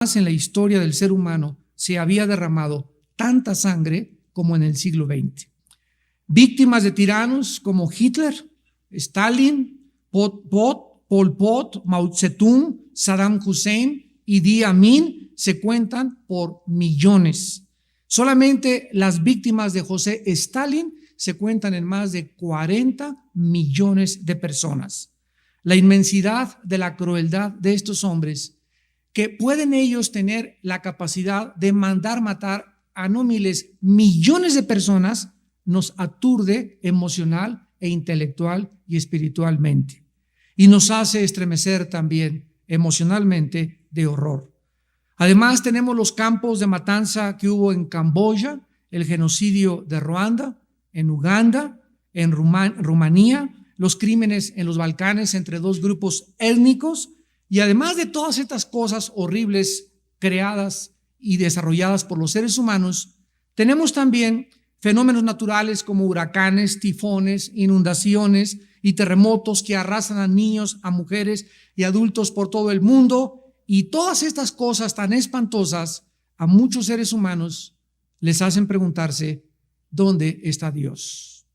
en la historia del ser humano se había derramado tanta sangre como en el siglo XX. Víctimas de tiranos como Hitler, Stalin, Pol Pot, Mao Zedong, Saddam Hussein y Idi Amin se cuentan por millones. Solamente las víctimas de José Stalin se cuentan en más de 40 millones de personas. La inmensidad de la crueldad de estos hombres, que pueden ellos tener la capacidad de mandar matar a no miles, millones de personas, nos aturde emocional e intelectual y espiritualmente. Y nos hace estremecer también emocionalmente de horror. Además, tenemos los campos de matanza que hubo en Camboya, el genocidio de Ruanda, en Uganda, en Rumanía, los crímenes en los Balcanes entre dos grupos étnicos, y además de todas estas cosas horribles creadas y desarrolladas por los seres humanos, tenemos también fenómenos naturales como huracanes, tifones, inundaciones y terremotos que arrasan a niños, a mujeres y adultos por todo el mundo. Y todas estas cosas tan espantosas a muchos seres humanos les hacen preguntarse, ¿dónde está Dios?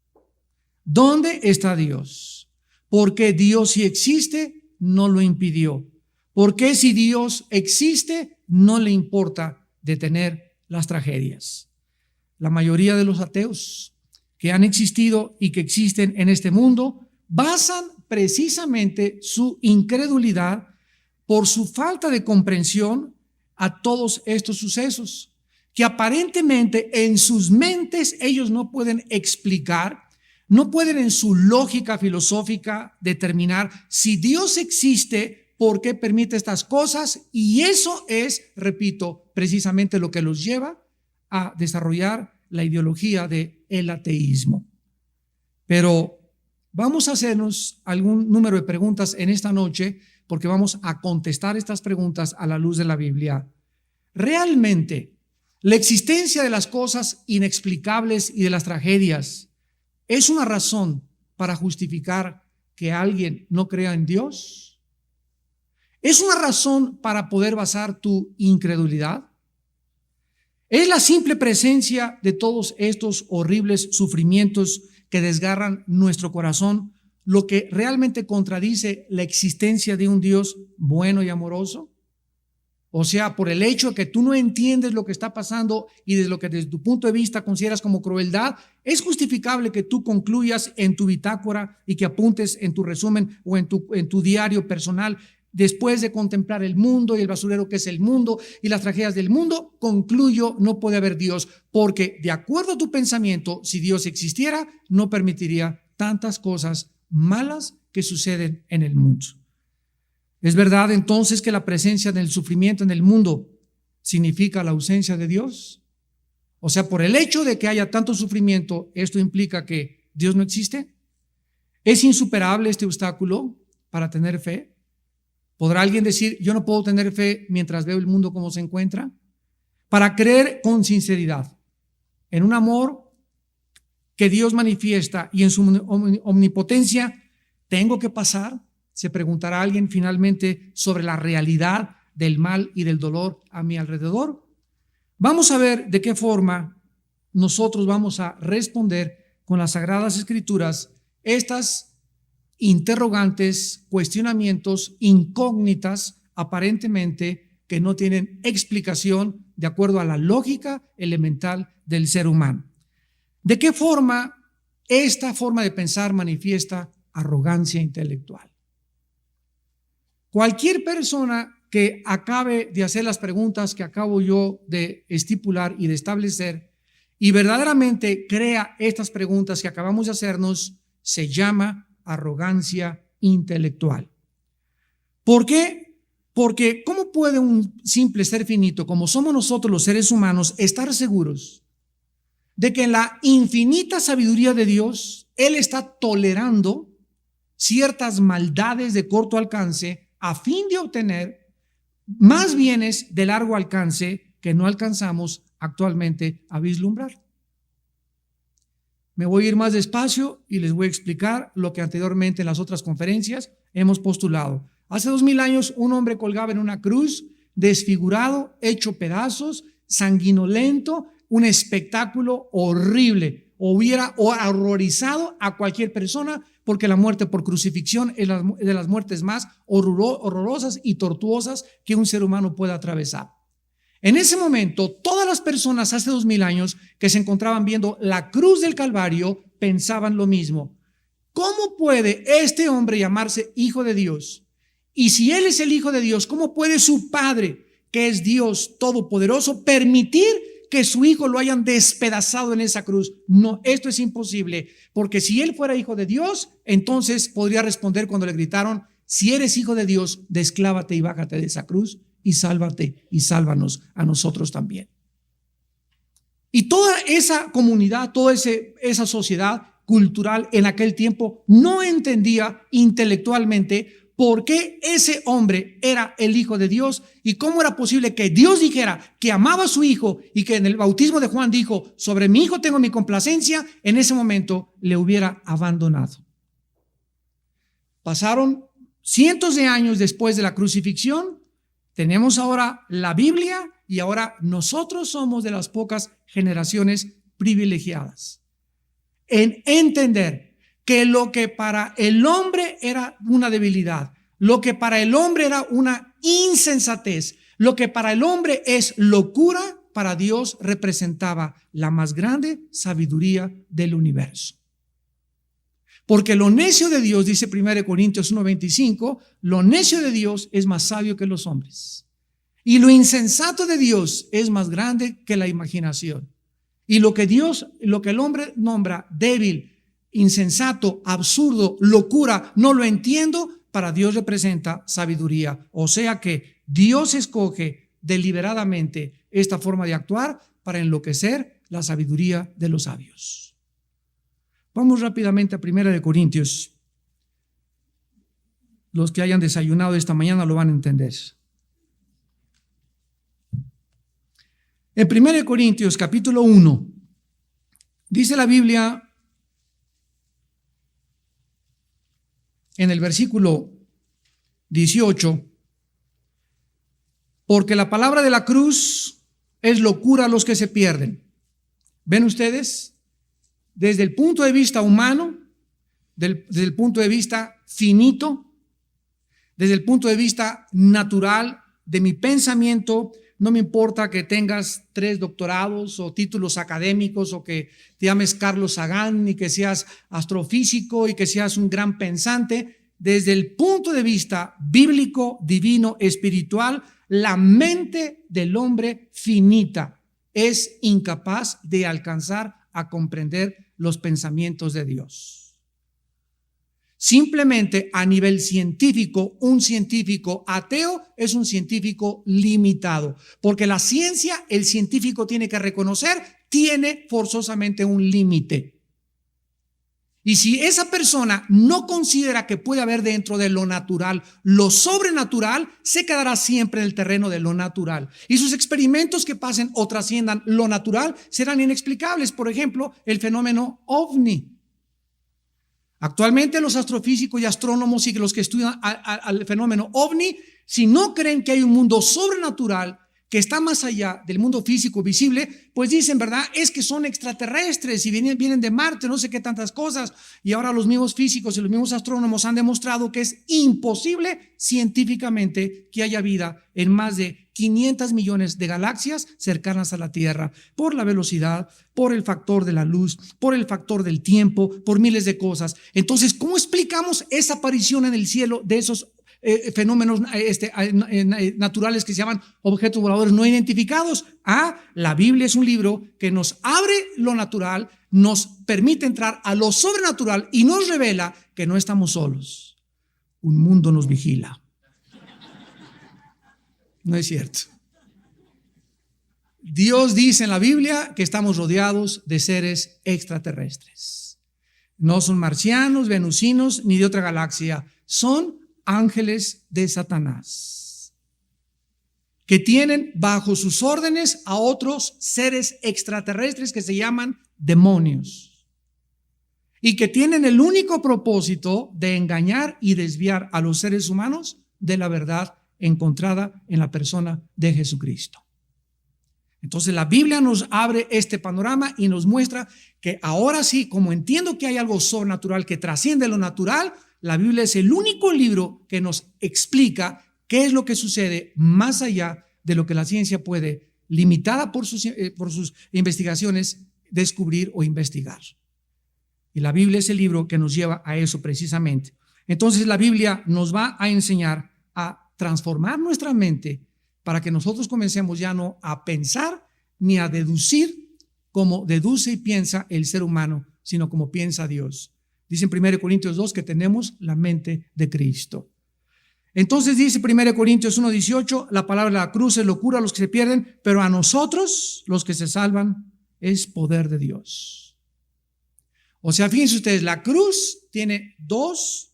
¿Dónde está Dios? Porque Dios, si existe, no lo impidió. Porque si Dios existe, no le importa detener las tragedias. La mayoría de los ateos que han existido y que existen en este mundo basan precisamente su incredulidad por su falta de comprensión a todos estos sucesos, que aparentemente en sus mentes ellos no pueden explicar, no pueden en su lógica filosófica determinar si Dios existe, por qué permite estas cosas, y eso es, repito, precisamente lo que los lleva a desarrollar la ideología del ateísmo. Pero vamos a hacernos algún número de preguntas en esta noche, porque vamos a contestar estas preguntas a la luz de la Biblia. ¿Realmente la existencia de las cosas inexplicables y de las tragedias es una razón para justificar que alguien no crea en Dios? ¿Es una razón para poder basar tu incredulidad? ¿Es la simple presencia de todos estos horribles sufrimientos que desgarran nuestro corazón lo que realmente contradice la existencia de un Dios bueno y amoroso? O sea, por el hecho de que tú no entiendes lo que está pasando y desde lo que desde tu punto de vista consideras como crueldad, es justificable que tú concluyas en tu bitácora y que apuntes en tu resumen o en tu diario personal: después de contemplar el mundo y el basurero que es el mundo y las tragedias del mundo, concluyo no puede haber Dios, porque de acuerdo a tu pensamiento, si Dios existiera, no permitiría tantas cosas malas que suceden en el mundo. ¿Es verdad entonces que la presencia del sufrimiento en el mundo significa la ausencia de Dios? O sea, por el hecho de que haya tanto sufrimiento, ¿esto implica que Dios no existe? ¿Es insuperable este obstáculo para tener fe? ¿Podrá alguien decir, yo no puedo tener fe mientras veo el mundo como se encuentra? Para creer con sinceridad en un amor que Dios manifiesta y en su omnipotencia, ¿tengo que pasar? Se preguntará alguien finalmente sobre la realidad del mal y del dolor a mi alrededor. Vamos a ver de qué forma nosotros vamos a responder con las Sagradas Escrituras estas interrogantes, cuestionamientos, incógnitas, aparentemente que no tienen explicación de acuerdo a la lógica elemental del ser humano. ¿De qué forma esta forma de pensar manifiesta arrogancia intelectual? Cualquier persona que acabe de hacer las preguntas que acabo yo de estipular y de establecer y verdaderamente crea estas preguntas que acabamos de hacernos, se llama arrogancia intelectual. ¿Por qué? Porque ¿cómo puede un simple ser finito, como somos nosotros los seres humanos, estar seguros de que en la infinita sabiduría de Dios, Él está tolerando ciertas maldades de corto alcance a fin de obtener más bienes de largo alcance que no alcanzamos actualmente a vislumbrar? Me voy a ir más despacio y les voy a explicar lo que anteriormente en las otras conferencias hemos postulado. Hace 2000 años un hombre colgaba en una cruz desfigurado, hecho pedazos, sanguinolento, un espectáculo horrible. Hubiera horrorizado a cualquier persona, porque la muerte por crucifixión es de las muertes más horrorosas y tortuosas que un ser humano pueda atravesar. En ese momento, todas las personas hace 2000 años que se encontraban viendo la cruz del Calvario pensaban lo mismo. ¿Cómo puede este hombre llamarse hijo de Dios? Y si él es el hijo de Dios, ¿cómo puede su Padre, que es Dios todopoderoso, permitir que su hijo lo hayan despedazado en esa cruz? No, esto es imposible, porque si él fuera hijo de Dios, entonces podría responder cuando le gritaron: si eres hijo de Dios, desclávate y bájate de esa cruz y sálvate y sálvanos a nosotros también. Y toda esa comunidad, toda esa sociedad cultural en aquel tiempo no entendía intelectualmente por qué ese hombre era el hijo de Dios y cómo era posible que Dios dijera que amaba a su hijo y que en el bautismo de Juan dijo: sobre mi hijo tengo mi complacencia. En ese momento le hubiera abandonado. Pasaron cientos de años después de la crucifixión. Tenemos ahora la Biblia y ahora nosotros somos de las pocas generaciones privilegiadas en entender que lo que para el hombre era una debilidad, lo que para el hombre era una insensatez, lo que para el hombre es locura, para Dios representaba la más grande sabiduría del universo. Porque lo necio de Dios, dice 1 Corintios 1:25, lo necio de Dios es más sabio que los hombres. Y lo insensato de Dios es más grande que la imaginación. Y lo que el hombre nombra débil, insensato, absurdo, locura, no lo entiendo, para Dios representa sabiduría. O sea que Dios escoge deliberadamente esta forma de actuar para enloquecer la sabiduría de los sabios. Vamos rápidamente a 1 Corintios. Los que hayan desayunado esta mañana lo van a entender. En 1 Corintios capítulo 1, dice la Biblia en el versículo 18: porque la palabra de la cruz es locura a los que se pierden. ¿Ven ustedes? Desde el punto de vista humano, desde el punto de vista finito, desde el punto de vista natural de mi pensamiento, no me importa que tengas 3 doctorados o títulos académicos o que te llames Carlos Sagan y que seas astrofísico y que seas un gran pensante. Desde el punto de vista bíblico, divino, espiritual, la mente del hombre finita es incapaz de alcanzar a comprender los pensamientos de Dios. Simplemente a nivel científico, un científico ateo es un científico limitado, porque la ciencia, el científico tiene que reconocer, tiene forzosamente un límite. Y si esa persona no considera que puede haber dentro de lo natural lo sobrenatural, se quedará siempre en el terreno de lo natural. Y sus experimentos que pasen o trasciendan lo natural serán inexplicables. Por ejemplo, el fenómeno ovni. Actualmente los astrofísicos y astrónomos y los que estudian al fenómeno ovni, si no creen que hay un mundo sobrenatural que está más allá del mundo físico visible, pues dicen, ¿verdad? Es que son extraterrestres y vienen de Marte, no sé qué tantas cosas. Y ahora los mismos físicos y los mismos astrónomos han demostrado que es imposible científicamente que haya vida en más de 500 millones de galaxias cercanas a la Tierra, por la velocidad, por el factor de la luz, por el factor del tiempo, por miles de cosas. Entonces, ¿cómo explicamos esa aparición en el cielo de esos fenómenos naturales que se llaman objetos voladores no identificados? La Biblia es un libro que nos abre lo natural, nos permite entrar a lo sobrenatural y nos revela que no estamos solos. Un mundo nos vigila. No es cierto. Dios dice en la Biblia que estamos rodeados de seres extraterrestres. No son marcianos, venusinos, ni de otra galaxia. Son ángeles de Satanás, que tienen bajo sus órdenes a otros seres extraterrestres que se llaman demonios y que tienen el único propósito de engañar y desviar a los seres humanos de la verdad encontrada en la persona de Jesucristo. Entonces la Biblia nos abre este panorama y nos muestra que ahora sí, como entiendo que hay algo sobrenatural que trasciende lo natural, la Biblia es el único libro que nos explica qué es lo que sucede más allá de lo que la ciencia puede, limitada por sus investigaciones, descubrir o investigar. Y la Biblia es el libro que nos lleva a eso precisamente. Entonces la Biblia nos va a enseñar a transformar nuestra mente para que nosotros comencemos ya no a pensar ni a deducir como deduce y piensa el ser humano, sino como piensa Dios. Dice en 1 Corintios 2 que tenemos la mente de Cristo. Entonces dice 1 Corintios 1:18, la palabra de la cruz es locura a los que se pierden, pero a nosotros, los que se salvan, es poder de Dios. O sea, fíjense ustedes, la cruz tiene dos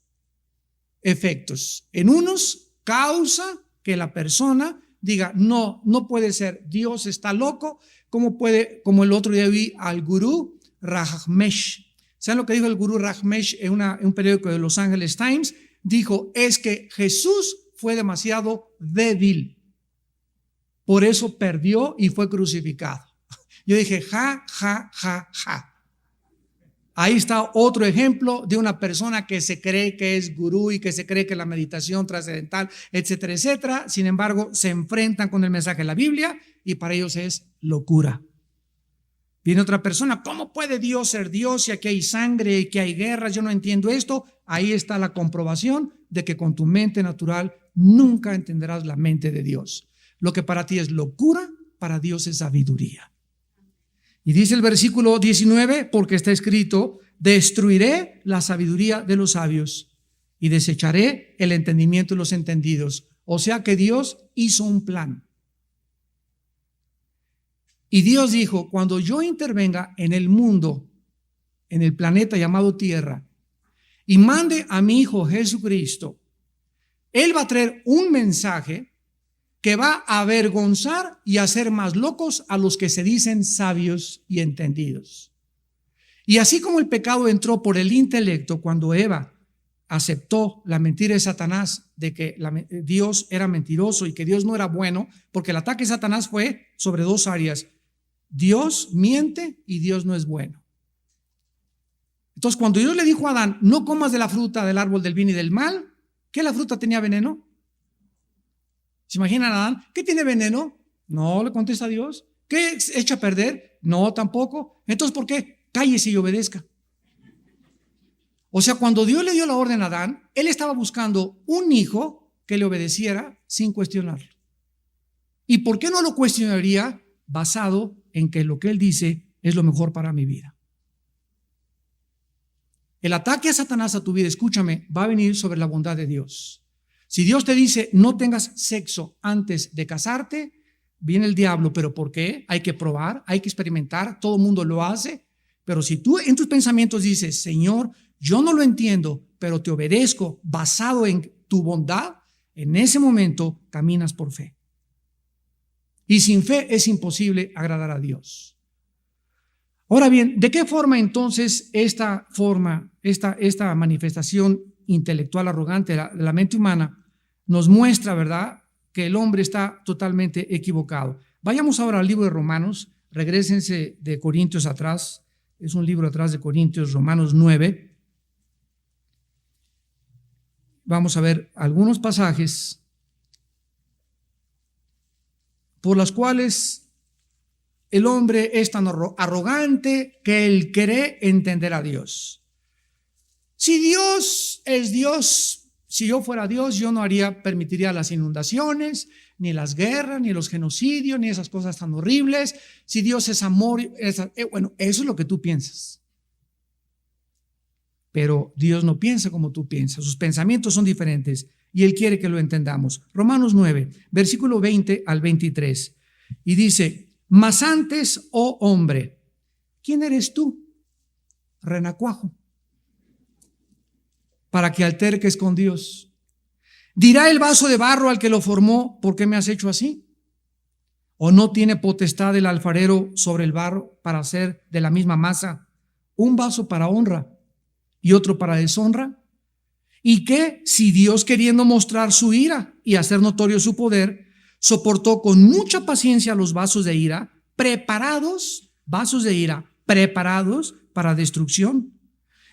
efectos. En unos, causa que la persona diga, no puede ser, Dios está loco. ¿Cómo puede? Como el otro día vi al gurú Rajneesh. ¿Saben lo que dijo el gurú Rajneesh en un periódico de Los Angeles Times? Dijo, es que Jesús fue demasiado débil. Por eso perdió y fue crucificado. Yo dije, ja. Ahí está otro ejemplo de una persona que se cree que es gurú y que se cree que la meditación trascendental, etcétera, etcétera. Sin embargo, se enfrentan con el mensaje de la Biblia y para ellos es locura. Viene otra persona, ¿cómo puede Dios ser Dios si aquí hay sangre y que hay guerras? Yo no entiendo esto. Ahí está la comprobación de que con tu mente natural nunca entenderás la mente de Dios. Lo que para ti es locura, para Dios es sabiduría. Y dice el versículo 19, porque está escrito, destruiré la sabiduría de los sabios y desecharé el entendimiento de los entendidos. O sea que Dios hizo un plan. Y Dios dijo, cuando yo intervenga en el mundo, en el planeta llamado Tierra, y mande a mi Hijo Jesucristo, Él va a traer un mensaje que va a avergonzar y hacer más locos a los que se dicen sabios y entendidos. Y así como el pecado entró por el intelecto cuando Eva aceptó la mentira de Satanás de que Dios era mentiroso y que Dios no era bueno, porque el ataque de Satanás fue sobre dos áreas. Dios miente y Dios no es bueno. Entonces, cuando Dios le dijo a Adán, no comas de la fruta del árbol del bien y del mal, ¿qué la fruta tenía veneno? ¿Se imaginan a Adán? ¿Qué tiene veneno? No, le contesta Dios. ¿Qué echa a perder? No, tampoco. Entonces, ¿por qué? Cállese y obedezca. O sea, cuando Dios le dio la orden a Adán, él estaba buscando un hijo que le obedeciera sin cuestionarlo. ¿Y por qué no lo cuestionaría? Basado en que lo que él dice es lo mejor para mi vida. El ataque a Satanás a tu vida, escúchame, va a venir sobre la bondad de Dios. Si Dios te dice no tengas sexo antes de casarte, viene el diablo. ¿Pero por qué? Hay que probar, hay que experimentar, todo el mundo lo hace. Pero si tú en tus pensamientos dices, Señor, yo no lo entiendo, pero te obedezco basado en tu bondad, en ese momento caminas por fe. Y sin fe es imposible agradar a Dios. Ahora bien, ¿de qué forma entonces esta manifestación intelectual arrogante de la mente humana nos muestra, verdad, que el hombre está totalmente equivocado? Vayamos ahora al libro de Romanos, regrésense de Corintios atrás, es un libro atrás de Corintios, Romanos 9. Vamos a ver algunos pasajes por los cuales el hombre es tan arrogante que él cree entender a Dios. Si Dios es Dios, si yo fuera Dios, yo no permitiría las inundaciones, ni las guerras, ni los genocidios, ni esas cosas tan horribles. Si Dios es amor, bueno, eso es lo que tú piensas. Pero Dios no piensa como tú piensas, sus pensamientos son diferentes y Él quiere que lo entendamos. Romanos 9, versículo 20 al 23, y dice, mas antes, oh hombre, ¿quién eres tú? Renacuajo, para que alterques con Dios. ¿Dirá el vaso de barro al que lo formó, por qué me has hecho así? ¿O no tiene potestad el alfarero sobre el barro para hacer de la misma masa un vaso para honra y otro para deshonra? y que si Dios, queriendo mostrar su ira y hacer notorio su poder, soportó con mucha paciencia los vasos de ira, vasos de ira, preparados para destrucción,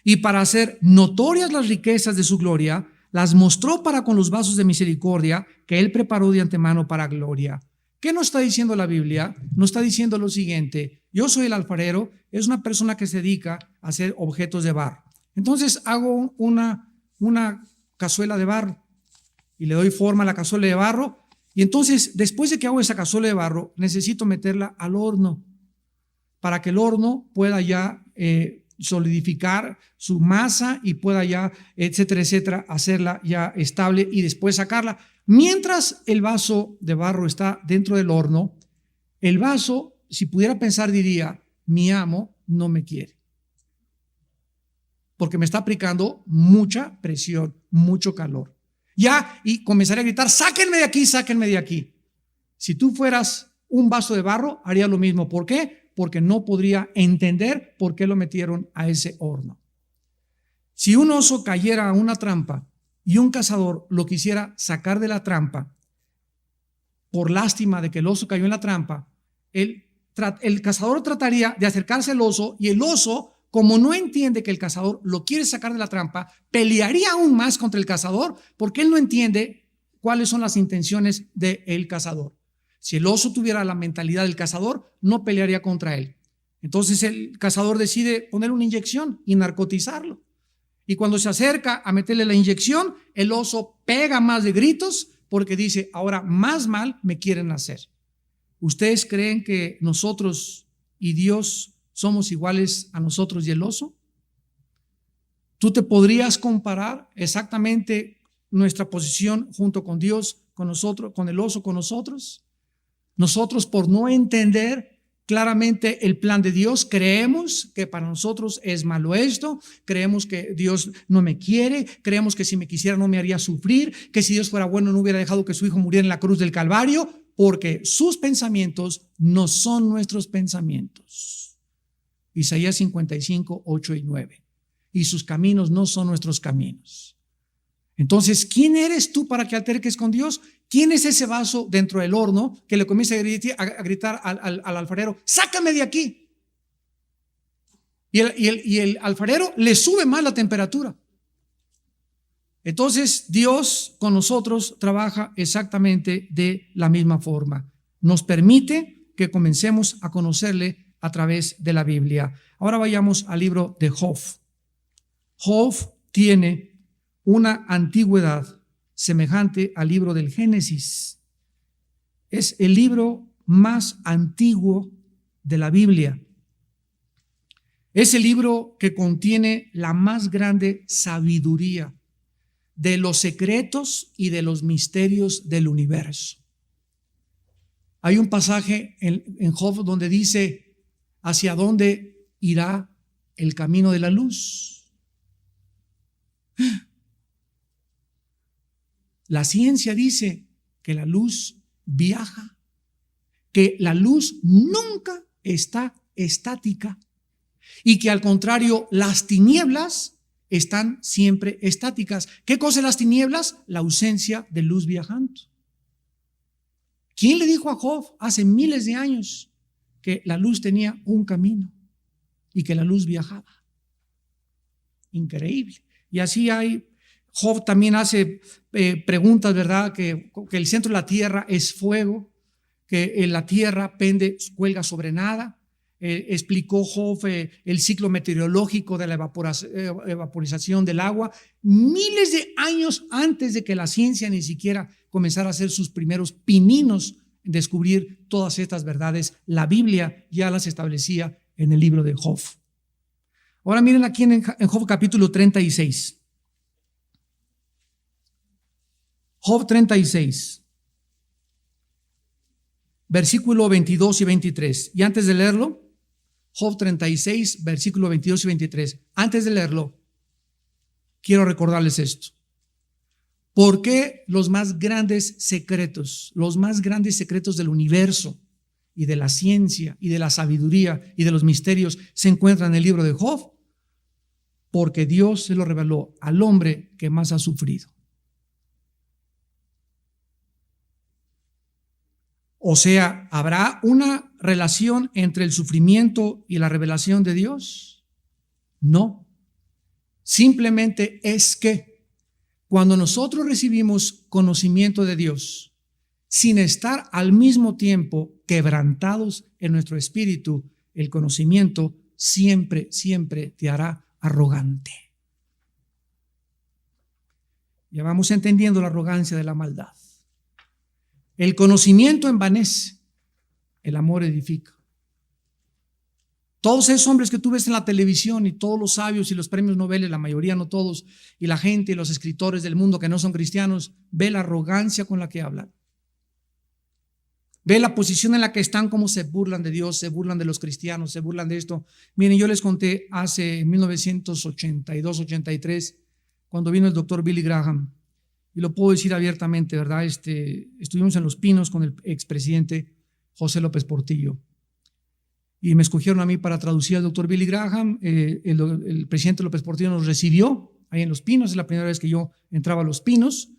y para hacer notorias las riquezas de su gloria, las mostró para con los vasos de misericordia que él preparó de antemano para gloria. ¿Qué nos está diciendo la Biblia? Nos está diciendo lo siguiente: yo soy el alfarero, es una persona que se dedica a hacer objetos de barro. Entonces hago una cazuela de barro y le doy forma a la cazuela de barro, y entonces después de que hago esa cazuela de barro necesito meterla al horno para que el horno pueda ya solidificar su masa y pueda ya, etcétera, etcétera, hacerla ya estable y después sacarla. Mientras el vaso de barro está dentro del horno, el vaso, si pudiera pensar, diría: mi amo no me quiere, porque me está aplicando mucha presión, mucho calor. Ya, y comenzaría a gritar: sáquenme de aquí, sáquenme de aquí. Si tú fueras un vaso de barro, haría lo mismo. ¿Por qué? Porque no podría entender por qué lo metieron a ese horno. Si un oso cayera a una trampa y un cazador lo quisiera sacar de la trampa, por lástima de que el oso cayó en la trampa, el cazador trataría de acercarse al oso, y el oso, como no entiende que el cazador lo quiere sacar de la trampa, pelearía aún más contra el cazador, porque él no entiende cuáles son las intenciones del cazador. Si el oso tuviera la mentalidad del cazador, no pelearía contra él. Entonces el cazador decide poner una inyección y narcotizarlo. Y cuando se acerca a meterle la inyección, el oso pega más de gritos porque dice: ahora más mal me quieren hacer. ¿Ustedes creen que nosotros y Dios somos iguales a nosotros y el oso? ¿Tú te podrías comparar exactamente nuestra posición junto con Dios, con nosotros, con el oso, con nosotros? Nosotros, por no entender claramente el plan de Dios, creemos que para nosotros es malo esto, creemos que Dios no me quiere, creemos que si me quisiera no me haría sufrir, que si Dios fuera bueno no hubiera dejado que su hijo muriera en la cruz del Calvario, porque sus pensamientos no son nuestros pensamientos. Isaías 55, 8 y 9. Y sus caminos no son nuestros caminos. Entonces, ¿quién eres tú para que alterques con Dios? ¿Quién es ese vaso dentro del horno que le comienza a gritar al alfarero: sácame de aquí? Y el alfarero le sube más la temperatura. Entonces, Dios con nosotros trabaja exactamente de la misma forma. Nos permite que comencemos a conocerle a través de la Biblia. Ahora vayamos al libro de Job. Job tiene una antigüedad semejante al libro del Génesis. Es el libro más antiguo de la Biblia. Es el libro que contiene la más grande sabiduría de los secretos y de los misterios del universo. Hay un pasaje en Job donde dice: ¿hacia dónde irá el camino de la luz? La ciencia dice que la luz viaja, que la luz nunca está estática y que al contrario las tinieblas están siempre estáticas. ¿Qué cosa es las tinieblas? La ausencia de luz viajando. ¿Quién le dijo a Job hace miles de años que la luz tenía un camino y que la luz viajaba? Increíble. Y así hay. Job también hace preguntas, ¿verdad? Que el centro de la tierra es fuego, que la tierra cuelga sobre nada. Explicó Job el ciclo meteorológico de la evaporización del agua miles de años antes de que la ciencia ni siquiera comenzara a hacer sus primeros pininos en descubrir todas estas verdades. La Biblia ya las establecía en el libro de Job. Ahora miren aquí en Job capítulo 36. Job 36, versículo 22 y 23. Y antes de leerlo, Job 36, versículo 22 y 23. Antes de leerlo, quiero recordarles esto. ¿Por qué los más grandes secretos del universo y de la ciencia y de la sabiduría y de los misterios se encuentran en el libro de Job? porque Dios se lo reveló al hombre que más ha sufrido. O sea, ¿habrá una relación entre el sufrimiento y la revelación de Dios? No. Simplemente es que cuando nosotros recibimos conocimiento de Dios, sin estar al mismo tiempo quebrantados en nuestro espíritu, el conocimiento siempre te hará arrogante. Ya vamos entendiendo la arrogancia de la maldad. El conocimiento envanece, el amor edifica. Todos esos hombres que tú ves en la televisión y todos los sabios y los premios Nobel, la mayoría, no todos, y la gente y los escritores del mundo que no son cristianos, ve la arrogancia con la que hablan. Ve la posición en la que están, cómo se burlan de Dios, se burlan de los cristianos, se burlan de esto. Miren, yo les conté hace 1982, 83, cuando vino el doctor Billy Graham, y lo puedo decir abiertamente, ¿verdad? Estuvimos en Los Pinos con el expresidente José López Portillo, y me escogieron a mí para traducir al doctor Billy Graham. El presidente López Portillo nos recibió ahí en Los Pinos, es la primera vez que yo entraba a Los Pinos,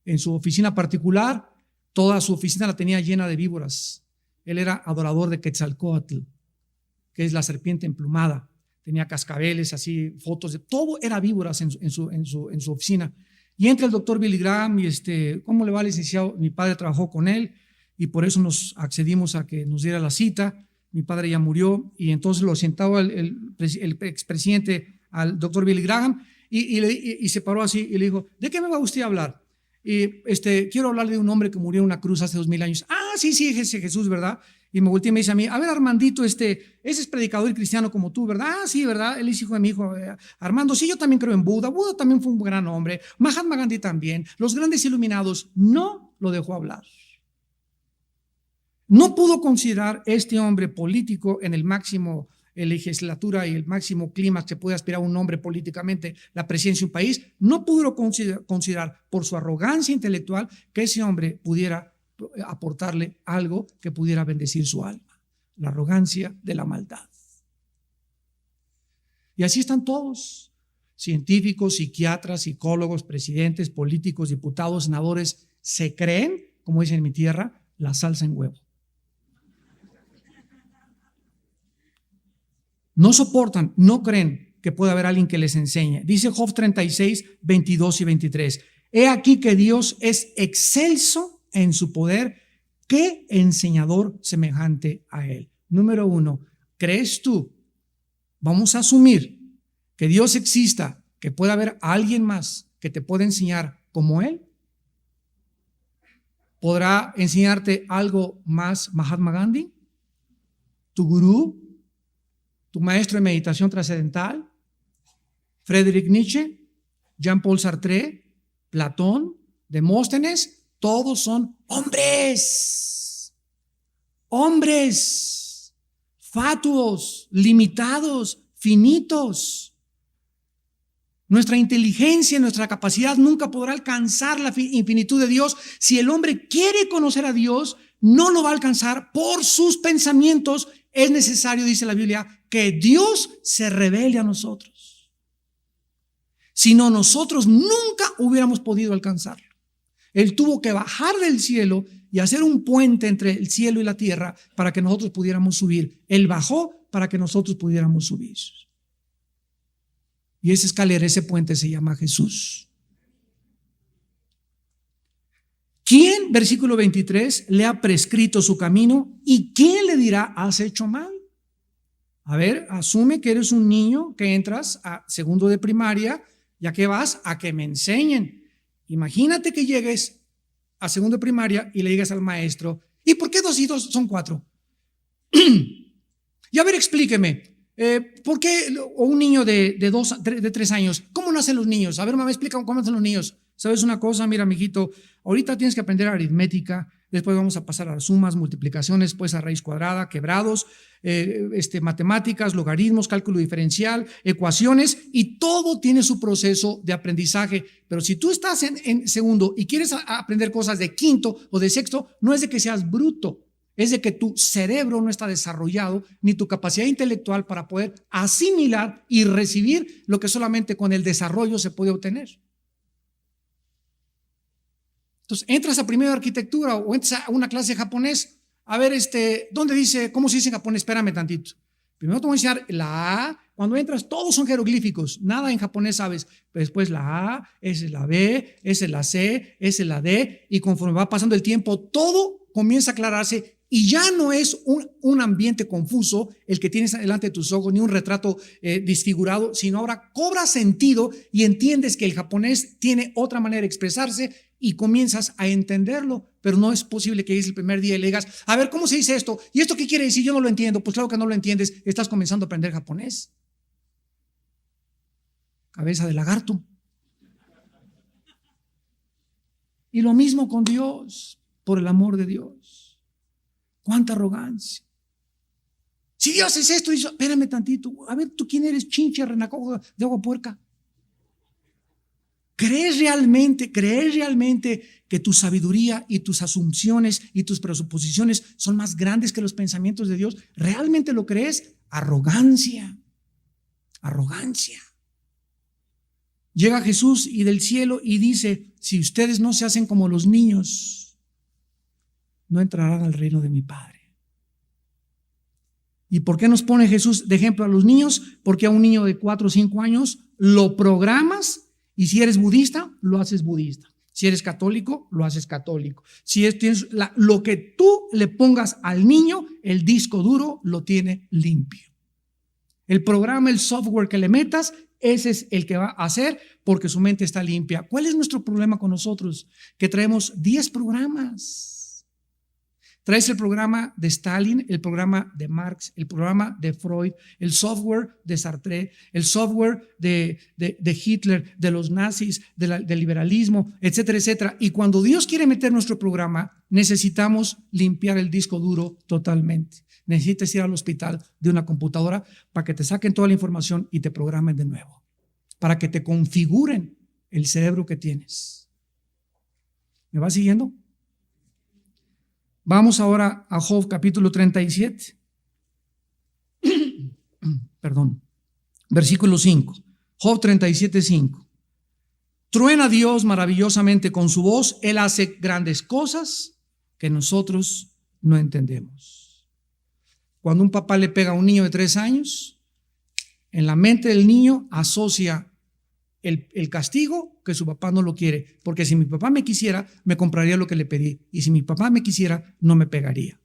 en su oficina particular. Toda su oficina la tenía llena de víboras. Él era adorador de Quetzalcóatl, que es la serpiente emplumada. Tenía cascabeles, así, fotos de todo, era víboras en su oficina. Y entra el doctor Billy Graham y ¿cómo le va, licenciado? Mi padre trabajó con él y por eso nos accedimos a que nos diera la cita. Mi padre ya murió y entonces lo sentaba el expresidente al doctor Billy Graham y se paró así y le dijo: ¿de qué me va usted a hablar? Y quiero hablarle de un hombre que murió en una cruz hace 2000 años. Ah, sí, ese Jesús, ¿verdad? Y me volteé y me dice a mí: a ver, Armandito, ese es predicador y cristiano como tú, ¿verdad? Ah, sí, ¿verdad? Él es hijo de mi hijo Armando. Sí, yo también creo en Buda. Buda también fue un gran hombre. Mahatma Gandhi también. Los grandes iluminados. No lo dejó hablar. No pudo considerar este hombre político en el máximo legislatura y el máximo clímax que puede aspirar un hombre políticamente, la presidencia de un país. No pudo considerar por su arrogancia intelectual que ese hombre pudiera aportarle algo que pudiera bendecir su alma. La arrogancia de la maldad. Y así están todos: científicos, psiquiatras, psicólogos, presidentes, políticos, diputados, senadores. Se creen, como dicen en mi tierra, la salsa en huevo. No soportan, no creen que pueda haber alguien que les enseñe. Dice Job 36, 22 y 23. He aquí que Dios es excelso en su poder. ¿Qué enseñador semejante a él? Número 1, ¿crees tú? Vamos a asumir que Dios exista, que pueda haber alguien más que te pueda enseñar como él. ¿Podrá enseñarte algo más Mahatma Gandhi? ¿Tu gurú? ¿Tu maestro de meditación trascendental? Friedrich Nietzsche, Jean-Paul Sartre, Platón, Demóstenes. Todos son hombres, fatuos, limitados, finitos. Nuestra inteligencia, nuestra capacidad nunca podrá alcanzar la infinitud de Dios. Si el hombre quiere conocer a Dios, no lo va a alcanzar por sus pensamientos. Es necesario, dice la Biblia, que Dios se revele a nosotros. Si no, nosotros nunca hubiéramos podido alcanzarlo. Él tuvo que bajar del cielo y hacer un puente entre el cielo y la tierra para que nosotros pudiéramos subir. Él bajó para que nosotros pudiéramos subir. Y esa escalera, ese puente se llama Jesús. ¿Quién, versículo 23, le ha prescrito su camino? ¿Y quién le dirá: has hecho mal? A ver, asume que eres un niño que entras a segundo de primaria, ya que vas a que me enseñen. Imagínate que llegues a segundo de primaria y le digas al maestro: ¿y por qué 2 y 2 son 4? Y a ver, explíqueme, ¿por qué? O un niño de 3 años, ¿cómo nacen los niños? A ver, mamá, explica cómo nacen los niños. ¿Sabes una cosa? Mira, mijito, ahorita tienes que aprender aritmética, después vamos a pasar a las sumas, multiplicaciones, después a raíz cuadrada, quebrados, matemáticas, logaritmos, cálculo diferencial, ecuaciones, y todo tiene su proceso de aprendizaje. Pero si tú estás en segundo y quieres aprender cosas de quinto o de sexto, no es de que seas bruto, es de que tu cerebro no está desarrollado, ni tu capacidad intelectual para poder asimilar y recibir lo que solamente con el desarrollo se puede obtener. Entonces, entras a primero arquitectura o entras a una clase de japonés, a ver, ¿dónde dice, cómo se dice en japonés? Espérame tantito. Primero te voy a enseñar la A. Cuando entras, todos son jeroglíficos, nada en japonés sabes. Pero después la A, esa es la B, esa es la C, esa es la D, y conforme va pasando el tiempo, todo comienza a aclararse y ya no es un ambiente confuso el que tienes delante de tus ojos, ni un retrato disfigurado, sino ahora cobra sentido y entiendes que el japonés tiene otra manera de expresarse y comienzas a entenderlo. Pero no es posible que llegues el primer día y le digas, a ver, ¿cómo se dice esto? ¿Y esto qué quiere decir? Yo no lo entiendo. Pues claro que no lo entiendes, estás comenzando a aprender japonés. Cabeza de lagarto. Y lo mismo con Dios, por el amor de Dios. Cuánta arrogancia. Si Dios es esto, dice, espérame tantito, a ver, ¿tú quién eres? Chinche, renacuajo de agua puerca. ¿Crees realmente que tu sabiduría y tus asunciones y tus presuposiciones son más grandes que los pensamientos de Dios? ¿Realmente lo crees? Arrogancia. Arrogancia. Llega Jesús y del cielo y dice, si ustedes no se hacen como los niños, no entrarán al reino de mi Padre. ¿Y por qué nos pone Jesús de ejemplo a los niños? Porque a un niño de 4 o 5 años lo programas y si eres budista, lo haces budista. Si eres católico, lo haces católico. Si tienes lo que tú le pongas al niño, el disco duro lo tiene limpio. El programa, el software que le metas, ese es el que va a hacer porque su mente está limpia. ¿Cuál es nuestro problema con nosotros? Que traemos 10 programas. Traes el programa de Stalin, el programa de Marx, el programa de Freud, el software de Sartre, el software de Hitler, de los nazis, del liberalismo, etcétera, etcétera. Y cuando Dios quiere meter nuestro programa, necesitamos limpiar el disco duro totalmente. Necesitas ir al hospital de una computadora para que te saquen toda la información y te programen de nuevo, para que te configuren el cerebro que tienes. ¿Me vas siguiendo? Vamos ahora a Job capítulo 37. Perdón. Versículo 5. Job 37, 5. Truena Dios maravillosamente con su voz. Él hace grandes cosas que nosotros no entendemos. Cuando un papá le pega a un niño de 3 años, en la mente del niño asocia el castigo que su papá no lo quiere, porque si mi papá me quisiera, me compraría lo que le pedí, y si mi papá me quisiera, no me pegaría.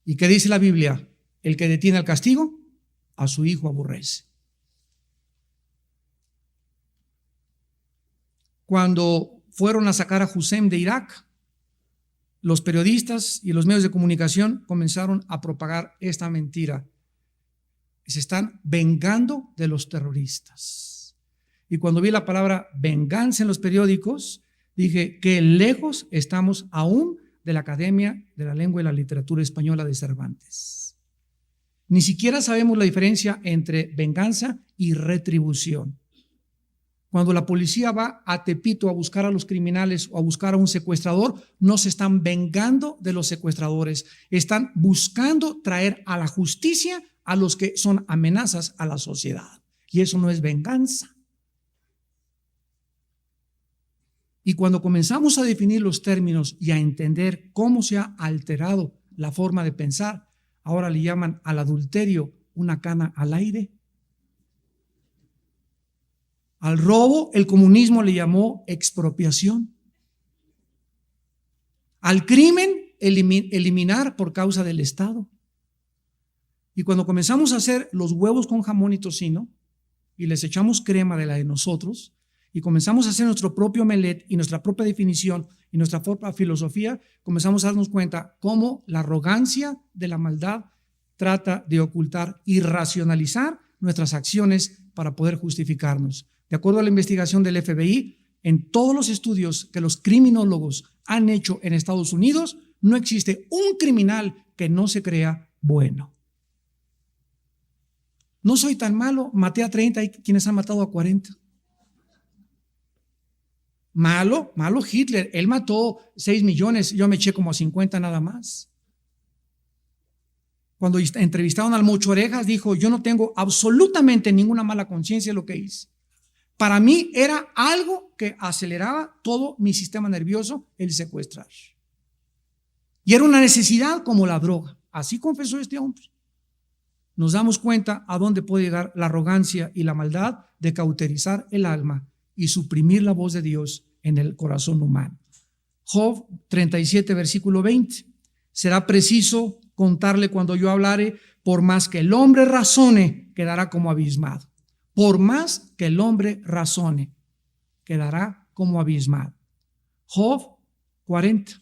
¿Y qué dice la Biblia? El que detiene el castigo, a su hijo aborrece. Cuando fueron a sacar a Hussein de Irak, los periodistas y los medios de comunicación comenzaron a propagar esta mentira. Se están vengando de los terroristas. Y cuando vi la palabra venganza en los periódicos, dije que lejos estamos aún de la Academia de la Lengua y la Literatura Española de Cervantes. Ni siquiera sabemos la diferencia entre venganza y retribución. Cuando la policía va a Tepito a buscar a los criminales o a buscar a un secuestrador, no se están vengando de los secuestradores, están buscando traer a la justicia a los que son amenazas a la sociedad. Y eso no es venganza. Y cuando comenzamos a definir los términos y a entender cómo se ha alterado la forma de pensar, ahora le llaman al adulterio una cana al aire. Al robo, el comunismo le llamó expropiación. Al crimen, eliminar por causa del Estado. Y cuando comenzamos a hacer los huevos con jamón y tocino y les echamos crema de la de nosotros, y comenzamos a hacer nuestro propio omelette y nuestra propia definición y nuestra propia filosofía, comenzamos a darnos cuenta cómo la arrogancia de la maldad trata de ocultar y racionalizar nuestras acciones para poder justificarnos. De acuerdo a la investigación del FBI, en todos los estudios que los criminólogos han hecho en Estados Unidos, no existe un criminal que no se crea bueno. No soy tan malo, maté a 30 y quienes han matado a 40. Malo Hitler, él mató 6 millones, yo me eché como a 50 nada más. cuando entrevistaron al Mocho Orejas, dijo: yo no tengo absolutamente ninguna mala conciencia de lo que hice. Para mí era algo que aceleraba todo mi sistema nervioso, el secuestrar. Y era una necesidad como la droga. Así confesó este hombre. Nos damos cuenta a dónde puede llegar la arrogancia y la maldad de cauterizar el alma y suprimir la voz de Dios en el corazón humano. Job 37, versículo 20. Será preciso contarle cuando yo hablare, por más que el hombre razone, quedará como abismado. Por más que el hombre razone, quedará como abismado. Job 40,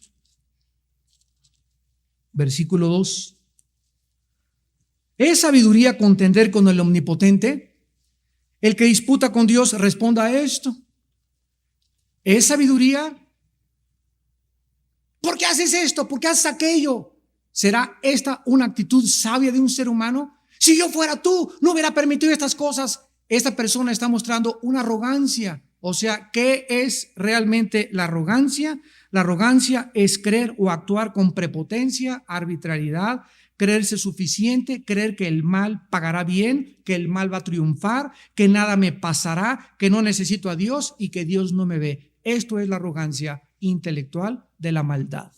versículo 2. ¿Es sabiduría contender con el omnipotente? El que disputa con Dios responda a esto. ¿Es sabiduría? ¿Por qué haces esto? ¿Por qué haces aquello? ¿Será esta una actitud sabia de un ser humano? Si yo fuera tú, no hubiera permitido estas cosas. Esta persona está mostrando una arrogancia. O sea, ¿qué es realmente la arrogancia? La arrogancia es creer o actuar con prepotencia, arbitrariedad, creerse suficiente, creer que el mal pagará bien, que el mal va a triunfar, que nada me pasará, que no necesito a Dios y que Dios no me ve. Esto es la arrogancia intelectual de la maldad.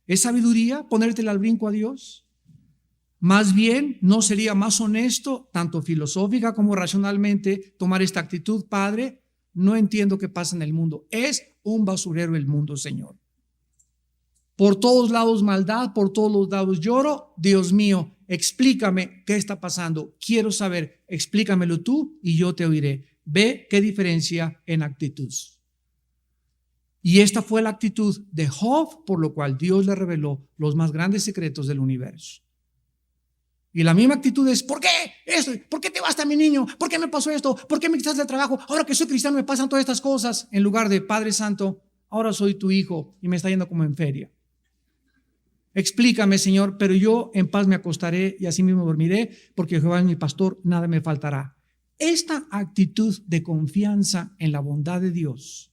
¿Es sabiduría ponértela al brinco a Dios? Más bien, ¿no sería más honesto, tanto filosófica como racionalmente, tomar esta actitud? Padre, no entiendo qué pasa en el mundo. Es un basurero el mundo, Señor. Por todos lados maldad, por todos los lados lloro. Dios mío, explícame qué está pasando. Quiero saber, explícamelo tú y yo te oiré. Ve qué diferencia en actitud. Y esta fue la actitud de Job, por lo cual Dios le reveló los más grandes secretos del universo. Y la misma actitud es: ¿por qué esto? ¿Por qué te vas a mi niño? ¿Por qué me pasó esto? ¿Por qué me quitaste el trabajo? Ahora que soy cristiano me pasan todas estas cosas. En lugar de: Padre Santo, ahora soy tu hijo y me está yendo como en feria. Explícame, Señor, pero yo en paz me acostaré y así mismo dormiré, porque Jehová es mi pastor, nada me faltará. Esta actitud de confianza en la bondad de Dios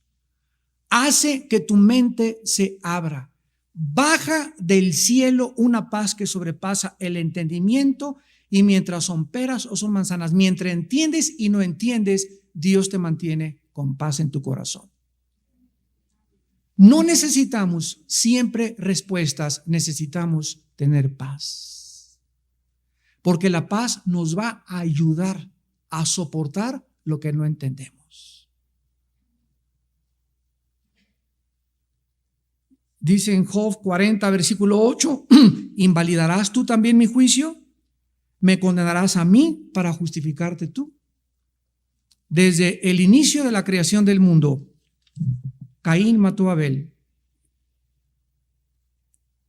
hace que tu mente se abra. Baja del cielo una paz que sobrepasa el entendimiento, y mientras son peras o son manzanas, mientras entiendes y no entiendes, Dios te mantiene con paz en tu corazón. No necesitamos siempre respuestas, necesitamos tener paz. Porque la paz nos va a ayudar a soportar lo que no entendemos. Dice en Job 40, versículo 8, ¿invalidarás tú también mi juicio? ¿Me condenarás a mí para justificarte tú? Desde el inicio de la creación del mundo, Caín mató a Abel.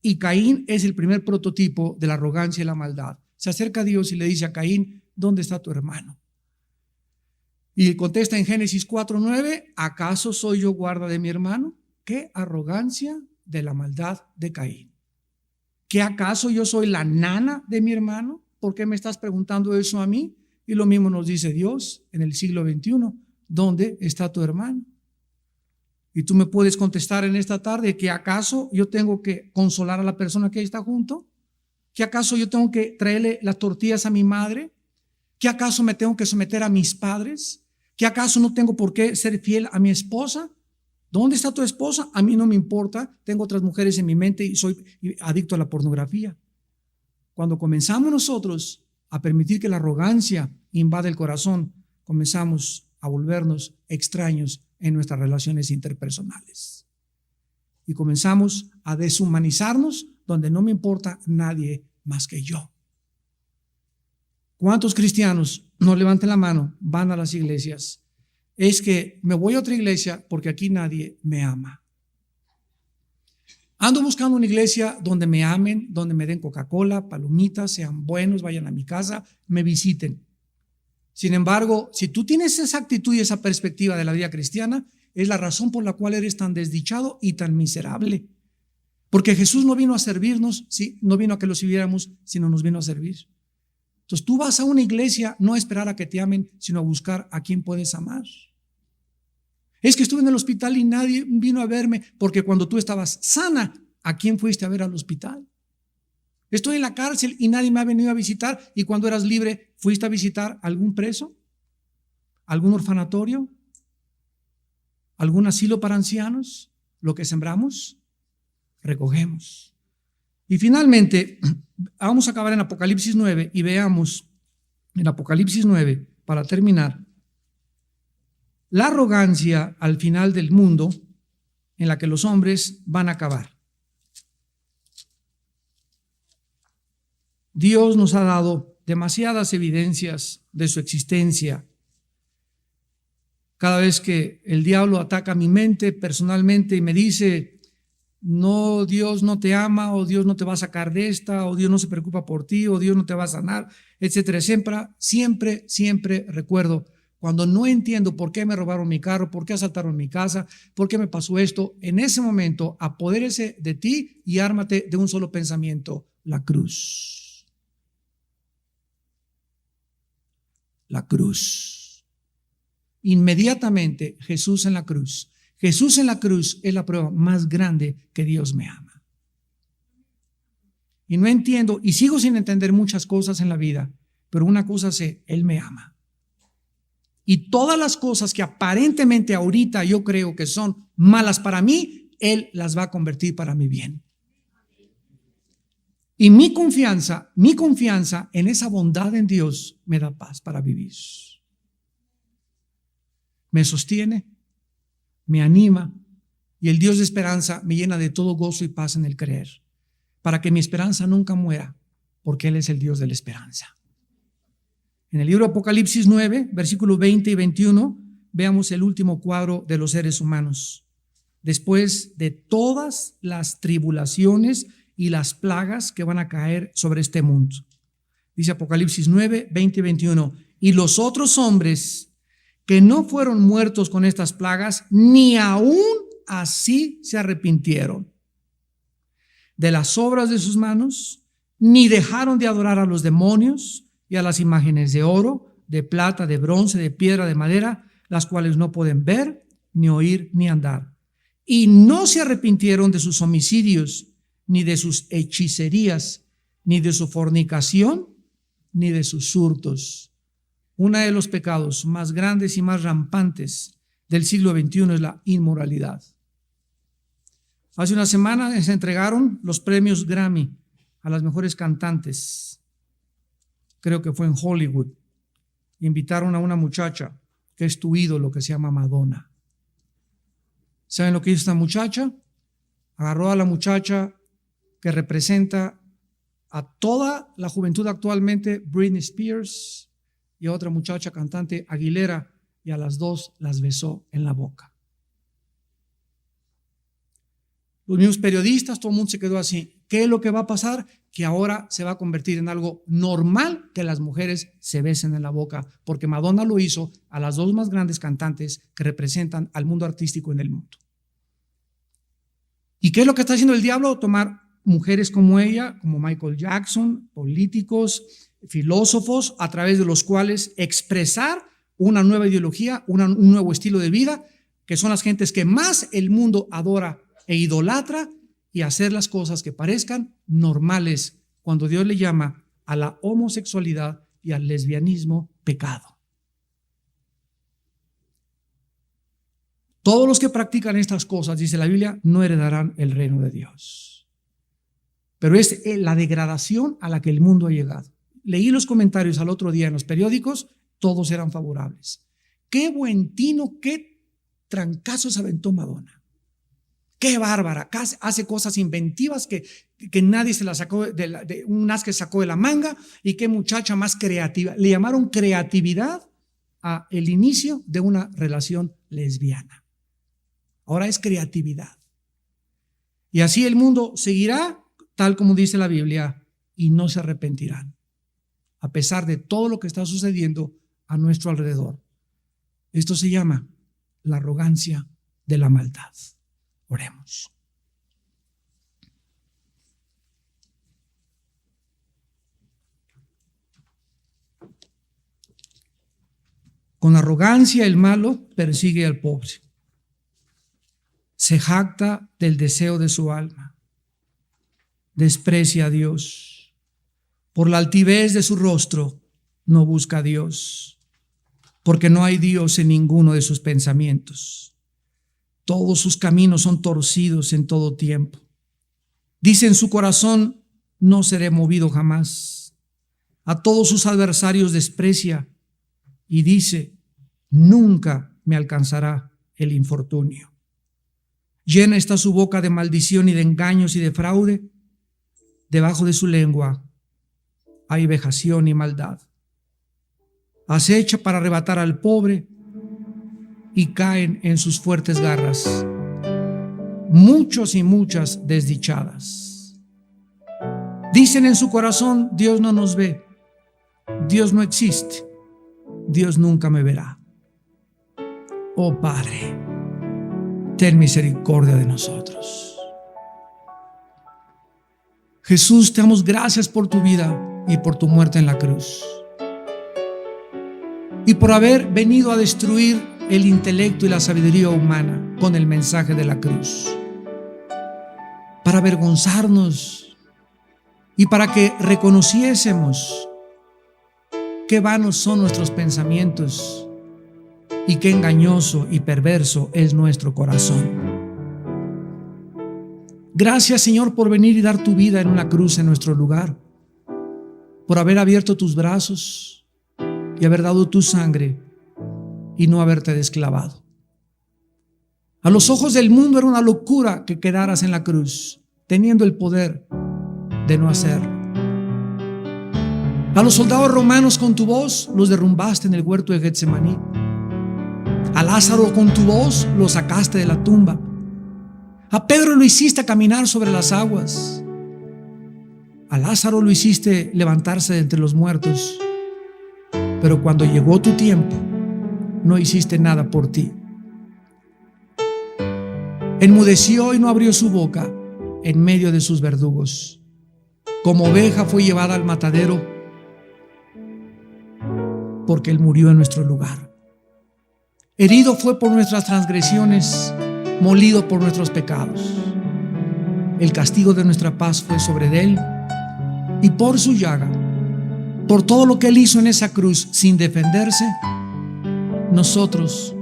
Y Caín es el primer prototipo de la arrogancia y la maldad. Se acerca a Dios y le dice a Caín: ¿dónde está tu hermano? Y contesta en Génesis 4:9: ¿acaso soy yo guarda de mi hermano? ¡Qué arrogancia de la maldad de Caín! ¿Qué acaso yo soy la nana de mi hermano? ¿Por qué me estás preguntando eso a mí? Y lo mismo nos dice Dios en el siglo XXI: ¿dónde está tu hermano? Y tú me puedes contestar en esta tarde: ¿que acaso yo tengo que consolar a la persona que está junto? ¿Que acaso yo tengo que traerle las tortillas a mi madre? ¿Que acaso me tengo que someter a mis padres? ¿Que acaso no tengo por qué ser fiel a mi esposa? ¿Dónde está tu esposa? A mí no me importa, tengo otras mujeres en mi mente y soy adicto a la pornografía. Cuando comenzamos nosotros a permitir que la arrogancia invade el corazón, comenzamos a volvernos extraños en nuestras relaciones interpersonales. Y comenzamos a deshumanizarnos donde no me importa nadie más que yo. ¿Cuántos cristianos, no levanten la mano, van a las iglesias? Es que me voy a otra iglesia porque aquí nadie me ama. Ando buscando una iglesia donde me amen, donde me den Coca-Cola, palomitas, sean buenos, vayan a mi casa, me visiten. Sin embargo, si tú tienes esa actitud y esa perspectiva de la vida cristiana, es la razón por la cual eres tan desdichado y tan miserable. Porque Jesús no vino a servirnos, sí, no vino a que lo sirviéramos, sino nos vino a servir. Entonces tú vas a una iglesia no a esperar a que te amen, sino a buscar a quien puedes amar. Es que estuve en el hospital y nadie vino a verme, porque cuando tú estabas sana, ¿a quién fuiste a ver al hospital? Estoy en la cárcel y nadie me ha venido a visitar. Y cuando eras libre, ¿fuiste a visitar algún preso? ¿Algún orfanatorio? ¿Algún asilo para ancianos? Lo que sembramos, recogemos. Y finalmente, vamos a acabar en Apocalipsis 9 y veamos en Apocalipsis 9, para terminar, la arrogancia al final del mundo en la que los hombres van a acabar. Dios nos ha dado demasiadas evidencias de su existencia. Cada vez que el diablo ataca mi mente personalmente y me dice, no, Dios no te ama, o Dios no te va a sacar de esta, o Dios no se preocupa por ti, o Dios no te va a sanar, etcétera, siempre recuerdo, cuando no entiendo por qué me robaron mi carro, por qué asaltaron mi casa, por qué me pasó esto, en ese momento apodérese de ti y ármate de un solo pensamiento: la cruz. La cruz. Inmediatamente Jesús en la cruz. Jesús en la cruz es la prueba más grande que Dios me ama. Y no entiendo, y sigo sin entender muchas cosas en la vida, pero una cosa sé: Él me ama. Y todas las cosas que aparentemente ahorita yo creo que son malas para mí, Él las va a convertir para mi bien. Y mi confianza en esa bondad en Dios me da paz para vivir. Me sostiene, me anima, y el Dios de esperanza me llena de todo gozo y paz en el creer, para que mi esperanza nunca muera, porque Él es el Dios de la esperanza. En el libro de Apocalipsis 9, versículos 20 y 21, veamos el último cuadro de los seres humanos. Después de todas las tribulaciones y las plagas que van a caer sobre este mundo. Dice Apocalipsis 9, 20 y 21. Y los otros hombres que no fueron muertos con estas plagas, ni aún así se arrepintieron de las obras de sus manos, ni dejaron de adorar a los demonios y a las imágenes de oro, de plata, de bronce, de piedra, de madera, las cuales no pueden ver, ni oír, ni andar. Y no se arrepintieron de sus homicidios, ni de sus hechicerías, ni de su fornicación, ni de sus hurtos. Uno de los pecados más grandes y más rampantes del siglo XXI es la inmoralidad. Hace una semana se entregaron los premios Grammy a las mejores cantantes. Creo que fue en Hollywood. Invitaron a una muchacha que es tu ídolo, que se llama Madonna. ¿Saben lo que hizo esta muchacha? Agarró a la muchacha que representa a toda la juventud actualmente, Britney Spears, y a otra muchacha cantante, Aguilera, y a las dos las besó en la boca. Los mismos periodistas, todo el mundo se quedó así. ¿Qué es lo que va a pasar? Que ahora se va a convertir en algo normal que las mujeres se besen en la boca, porque Madonna lo hizo a las dos más grandes cantantes que representan al mundo artístico en el mundo. ¿Y qué es lo que está haciendo el diablo? Tomar mujeres como ella, como Michael Jackson, políticos, filósofos, a través de los cuales expresar una nueva ideología, un nuevo estilo de vida, que son las gentes que más el mundo adora e idolatra, y hacer las cosas que parezcan normales cuando Dios le llama a la homosexualidad y al lesbianismo pecado. Todos los que practican estas cosas, dice la Biblia, no heredarán el reino de Dios. Pero es la degradación a la que el mundo ha llegado. Leí los comentarios al otro día en los periódicos, todos eran favorables. Qué buen tino, qué trancazo se aventó Madonna. Qué bárbara, hace cosas inventivas que nadie se la sacó, de un as que sacó de la manga, y qué muchacha más creativa. Le llamaron creatividad a el inicio de una relación lesbiana. Ahora es creatividad. Y así el mundo seguirá, tal como dice la Biblia, y no se arrepentirán, a pesar de todo lo que está sucediendo a nuestro alrededor. Esto se llama la arrogancia de la maldad. Oremos. Con arrogancia el malo persigue al pobre. Se jacta del deseo de su alma. Desprecia a Dios. Por la altivez de su rostro no busca a Dios, porque no hay Dios en ninguno de sus pensamientos. Todos sus caminos son torcidos en todo tiempo. Dice en su corazón: no seré movido jamás. A todos sus adversarios desprecia y dice: nunca me alcanzará el infortunio. Llena está su boca de maldición y de engaños y de fraude. Debajo de su lengua hay vejación y maldad. Acecha para arrebatar al pobre y caen en sus fuertes garras muchos y muchas desdichadas. Dicen en su corazón: Dios no nos ve, Dios no existe, Dios nunca me verá. Oh Padre, ten misericordia de nosotros. Jesús, te damos gracias por tu vida y por tu muerte en la cruz, y por haber venido a destruir el intelecto y la sabiduría humana con el mensaje de la cruz, para avergonzarnos y para que reconociésemos qué vanos son nuestros pensamientos y qué engañoso y perverso es nuestro corazón. Gracias, Señor, por venir y dar tu vida en una cruz en nuestro lugar, por haber abierto tus brazos y haber dado tu sangre y no haberte desclavado. A los ojos del mundo era una locura que quedaras en la cruz, teniendo el poder de no hacerlo. A los soldados romanos con tu voz los derrumbaste en el huerto de Getsemaní. A Lázaro con tu voz lo sacaste de la tumba. A Pedro lo hiciste caminar sobre las aguas. A Lázaro lo hiciste levantarse de entre los muertos. Pero cuando llegó tu tiempo, no hiciste nada por ti. Enmudeció y no abrió su boca en medio de sus verdugos. Como oveja fue llevada al matadero, porque Él murió en nuestro lugar. Herido fue por nuestras transgresiones, molido por nuestros pecados. El castigo de nuestra paz fue sobre Él, y por su llaga, por todo lo que Él hizo en esa cruz sin defenderse, nosotros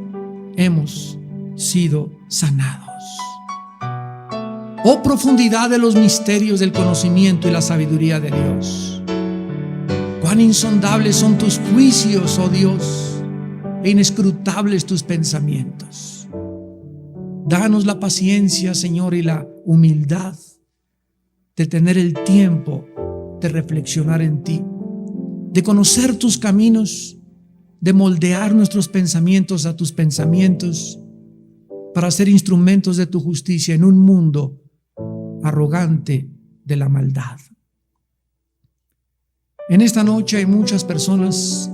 hemos sido sanados. Oh profundidad de los misterios del conocimiento y la sabiduría de Dios. Cuán insondables son tus juicios, oh Dios, e inescrutables tus pensamientos. Danos la paciencia, Señor, y la humildad de tener el tiempo de reflexionar en ti, de conocer tus caminos, de moldear nuestros pensamientos a tus pensamientos, para ser instrumentos de tu justicia en un mundo arrogante de la maldad. En esta noche hay muchas personas,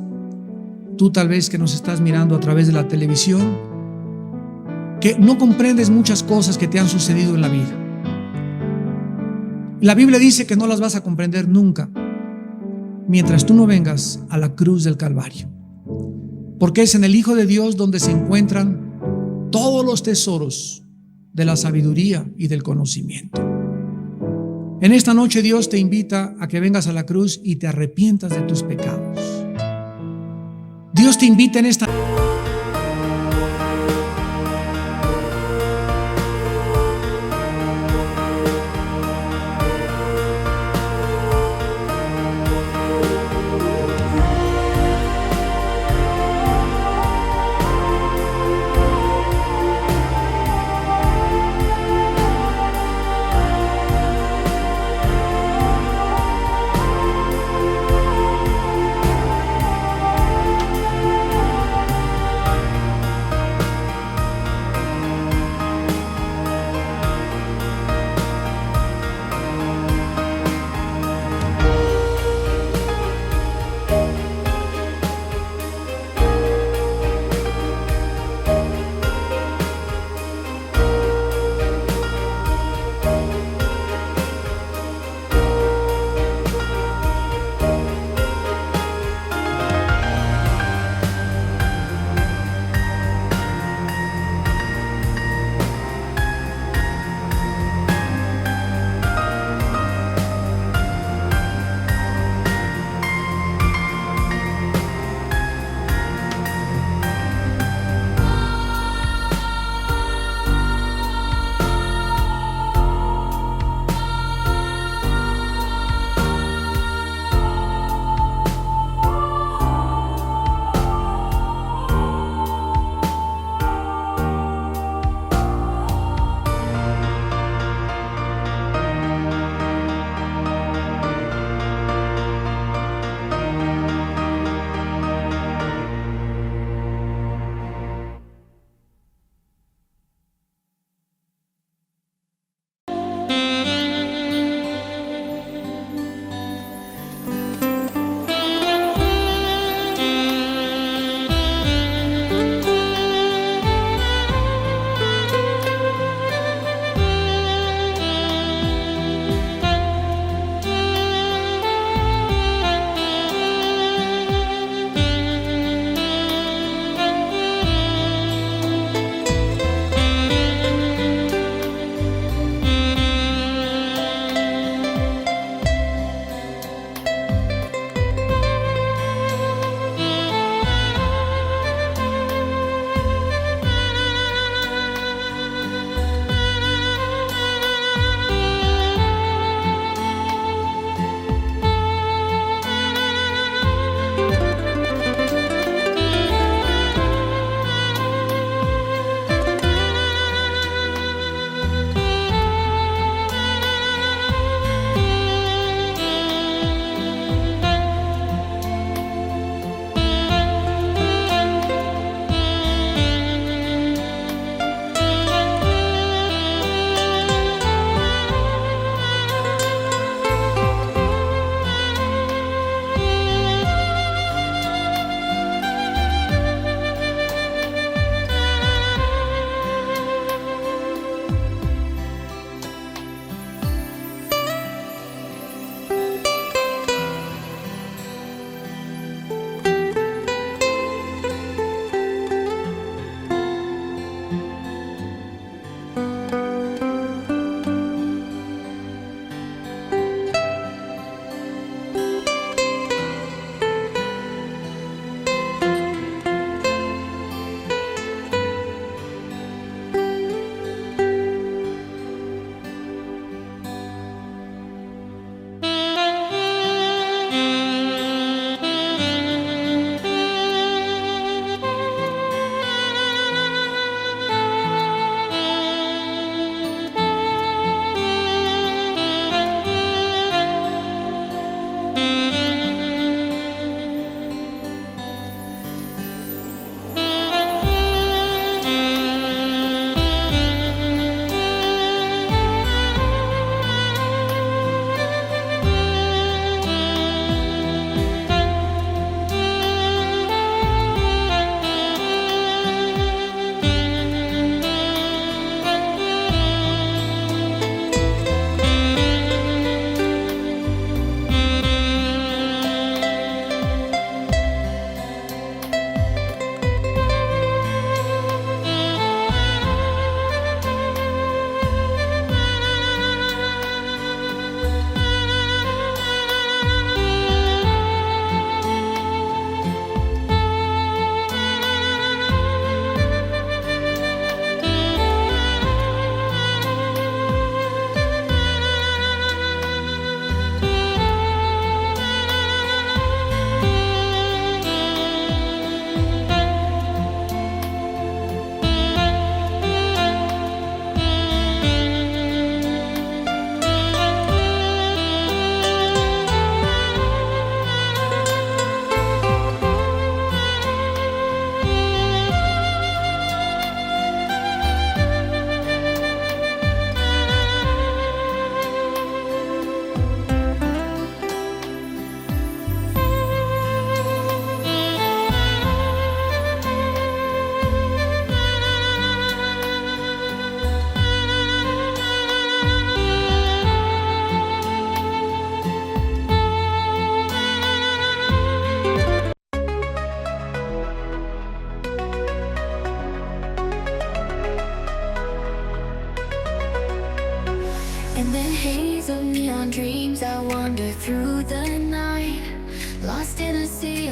tú tal vez que nos estás mirando a través de la televisión, que no comprendes muchas cosas que te han sucedido en la vida. La Biblia dice que no las vas a comprender nunca mientras tú no vengas a la cruz del Calvario, porque es en el Hijo de Dios donde se encuentran todos los tesoros de la sabiduría y del conocimiento. En esta noche Dios te invita a que vengas a la cruz y te arrepientas de tus pecados. Dios te invita en esta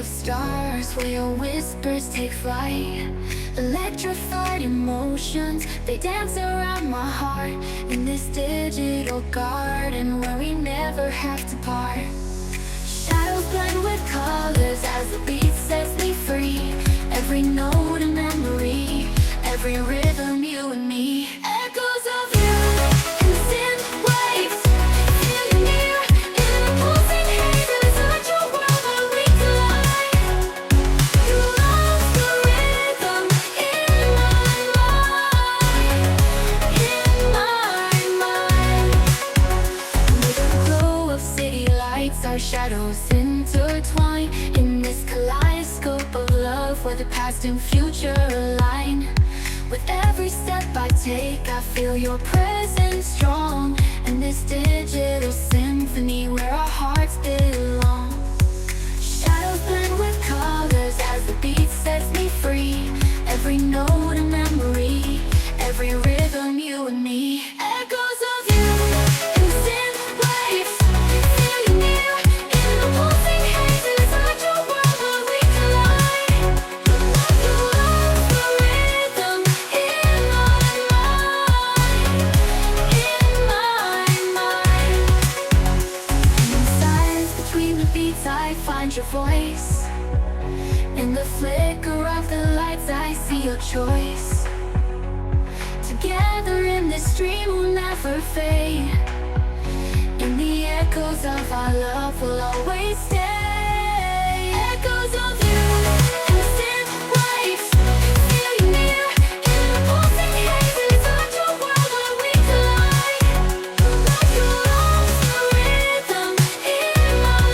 of stars where your whispers take flight. Electrified emotions, they dance around my heart. In this digital garden where we never have to part. Shadows blend with colors as the beat sets me free. Every note a memory, every rhythm you and me. Echoes of you in synth waves, feel you near in the pulsing haze. It's such a world where we collide. You love the rhythm in my mind, in my mind. With the glow of city lights, our shadows intertwine in this kaleidoscope of love where the past and future align. With every step I take, I feel your presence strong. And this digital symphony where our hearts belong. Shadows blend with colors as the beat sets me free. Every note a memory, every rhythm you and me. Echoes of you in synth waves, feel you near in the pulsing haze. It's such a world where we collide. You love the rhythm in my mind, in my mind. And in silence between the beats I find your voice. In the flicker of the lights I see your choice. Together in this dream we'll never fade. In the echoes of our love we'll always stay. Echoes of